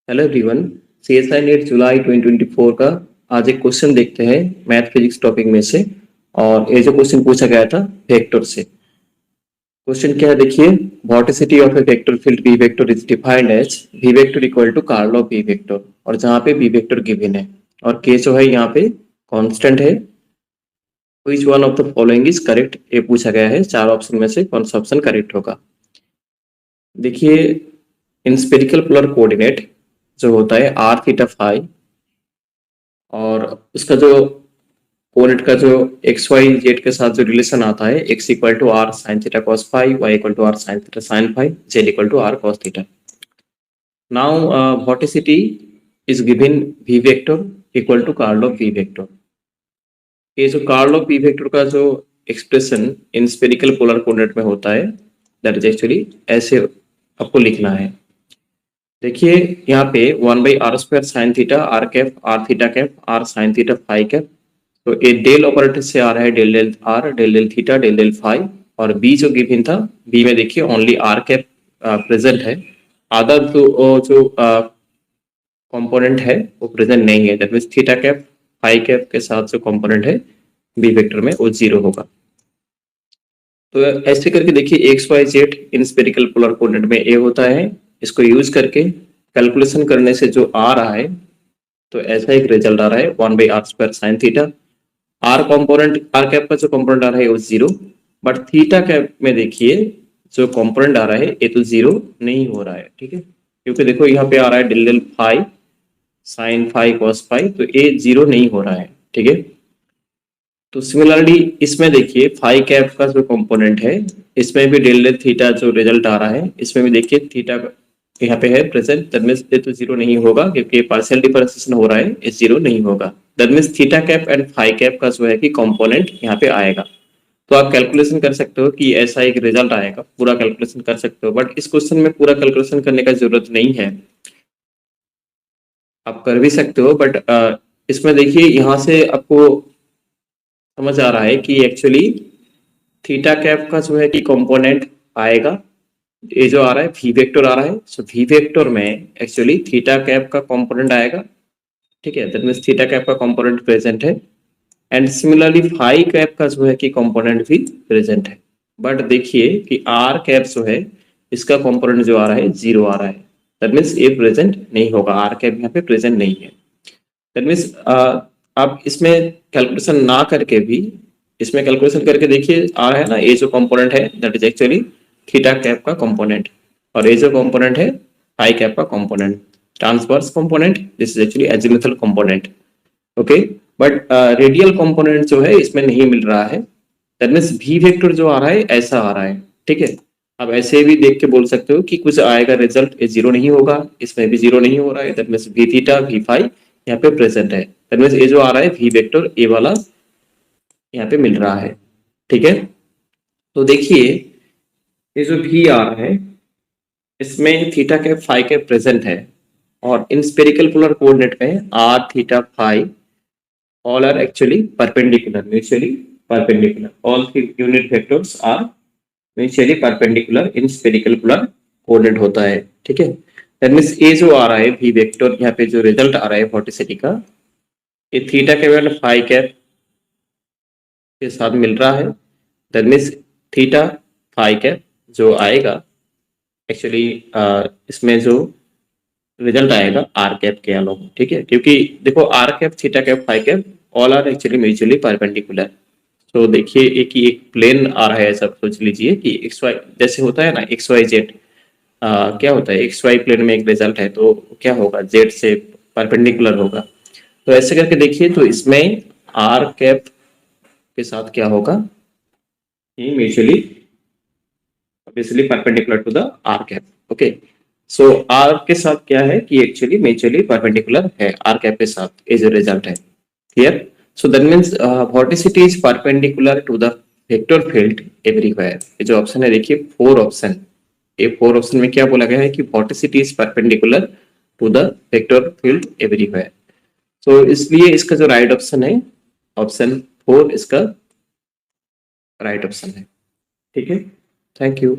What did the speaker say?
Hello everyone, CSI NEET जुलाई 2024 का आज एक क्वेश्चन देखते हैं मैथ फिजिक्स टॉपिक में से। और ये जो क्वेश्चन पूछा गया था वेक्टर से। क्वेश्चन क्या है देखिए, vorticity of a vector field v vector is defined as v vector equal to curl of v vector. और जहाँ पे वी वेक्टर गिवन है और के जो है यहाँ पे कांस्टेंट है। Which one of the following is correct, ये पूछा गया है। चार ऑप्शन में से कौन सा ऑप्शन करेक्ट होगा। देखिए, इन स्फेरिकल पोलर कोऑर्डिनेट जो होता है आर थीटा फाई, और उसका जो कोऑर्डिनेट का जो एक्स वाई जेड के साथ जो रिलेशन आता है, x equal to r sine theta cos phi, y equal to r sine theta sine phi, z equal to r cos theta. Now vorticity is given v vector equal to curl of v vector. ये जो curl of v vector का जो expression in spherical polar coordinate में होता है, that is actually ऐसे आपको लिखना है। देखिए यहाँ पे 1/r² sine theta r cap r theta cap r sine theta phi cap. तो ये डेल ऑपरेटर से आ रहा है del del r del del theta del del phi. और बी जो गिवन था, बी में देखिए ओनली आर कैप प्रेजेंट है। अदर तो जो कंपोनेंट है वो प्रेजेंट नहीं है। That means theta cap phi cap के साथ जो कंपोनेंट है बी वेक्टर में वो 0 होगा। तो ऐसे करके देखिए x y z in spherical polar coordinate में ए होता है। इसको यूज करके कैलकुलेशन करने से जो आ रहा है, तो ऐसा एक रिजल्ट आ रहा है 1/r² sine theta. R component r cap का जो कंपोनेंट आ रहा है वो 0, बट थीटा कैप में देखिए जो कंपोनेंट आ रहा है ये तो 0 नहीं हो रहा है। ठीक है, क्योंकि देखो यहाँ पे आ रहा है del del phi sine phi cos phi, तो ये 0 नहीं हो रहा है। ठीक है, तो सिमिलरली इसमें देखिए फाई कैप का जो कंपोनेंट है, इसमें भी डेल डेल थीटा जो रिजल्ट आ रहा है, इसमें भी देखिए थीटा यहाँ पे है प्रेजेंट। दैट मींस ये तो 0 नहीं होगा क्योंकि पार्शियल डिफरेंशिएशन हो रहा है, ये 0 नहीं होगा। That means theta cap and phi cap का जो है कि कंपोनेंट यहाँ पे आएगा। तो आप कैलकुलेशन कर सकते हो कि ऐसा एक रिजल्ट आएगा, पूरा कैलकुलेशन कर सकते हो। बट इस क्वेश्चन में पूरा कैलकुलेशन करने का जरूरत नहीं है, आप कर भी सकते हो। बट इसमें देखिए यहाँ से आपको समझ आ रहा है कि एक्चुअली थीटा कैप का जो है कि कंपोनेंट आएगा। ये जो आ रहा है वी वेक्टर आ रहा है, सो वी वेक्टर में एक्चुअली थीटा कैप का कंपोनेंट आएगा। ठीक है, दैट मींस थीटा कैप का कंपोनेंट प्रेजेंट है। एंड सिमिलरली फाई कैप का जो है कि कंपोनेंट भी प्रेजेंट है। बट देखिए कि आर कैप जो है इसका कंपोनेंट जो आ रहा है 0 आ रहा है। दैट मींस ये प्रेजेंट नहीं होगा, आर कैप यहाँ पे प्रेजेंट नहीं है। दैट मीन्स आप इसमें कैलकुलेशन ना करके भी, इसमें कैलकुलेशन करके देखिए आ रहा है ना, ये जो कंपोनेंट है that is actually theta cap का कंपोनेंट, और ये जो कंपोनेंट है फाई कैप का component. Transverse component, this is actually azimuthal component. Okay, but radial component जो है इसमें नहीं मिल रहा है। दैट मीन्स वी वेक्टर जो आ रहा है ऐसा आ रहा है। ठीक है, अब ऐसे भी देख के बोल सकते हो कि कुछ आएगा रिजल्ट, ये 0 नहीं होगा, इसमें भी 0 नहीं हो रहा है। That means v theta v phi यहाँ पे प्रेजेंट है। दैट मीन्स ये जो आ रहा है वी वेक्टर ए वाला यहाँ पे मिल रहा है। ठीक है, तो देखिए ये जो वी आ रहा है इसमें थीटा के फाई के प्रेजेंट है, और इन स्पेरिकल पोलर कोऑर्डिनेट में r theta phi all are actually perpendicular, mutually perpendicular. All three unit vectors are mutually perpendicular in spherical polar coordinate होता है। ठीक है, दैट मींस ए जो आ रहा है वी वेक्टर, यहाँ पे जो रिजल्ट आ रहा है vorticity का, ये theta cap and phi cap के साथ मिल रहा है। That means theta phi cap जो आएगा एक्चुअली इसमें जो रिजल्ट आएगा आर कैप के अलोंग। ठीक है, क्योंकि देखो r cap theta cap phi cap all are actually mutually perpendicular. तो देखिए एक प्लेन आ रहा है, ऐसा सोच लीजिए कि एक्स वाई जैसे होता है ना, एक्स वाई जेड क्या होता है, एक्स वाई प्लेन में एक रिजल्ट है तो क्या होगा, जेड से परपेंडिकुलर होगा। तो ऐसे करके देखिए, तो इसमें आर कैप के साथ क्या होगा, ये mutually obviously perpendicular to the r cap. Okay, so r के साथ क्या है कि एक्चुअली म्यूचुअली परपेंडिकुलर है आर कैप के साथ, ये जो रिजल्ट है। Clear? So that means vorticity is perpendicular to the vector field everywhere. ये जो ऑप्शन है देखिए 4 ऑप्शन, ये 4 ऑप्शन में क्या बोला गया है कि vorticity is perpendicular to the vector field everywhere. So इसलिए इसका जो राइट ऑप्शन है ऑप्शन 4 इसका राइट ऑप्शन है। ठीक है, थैंक यू।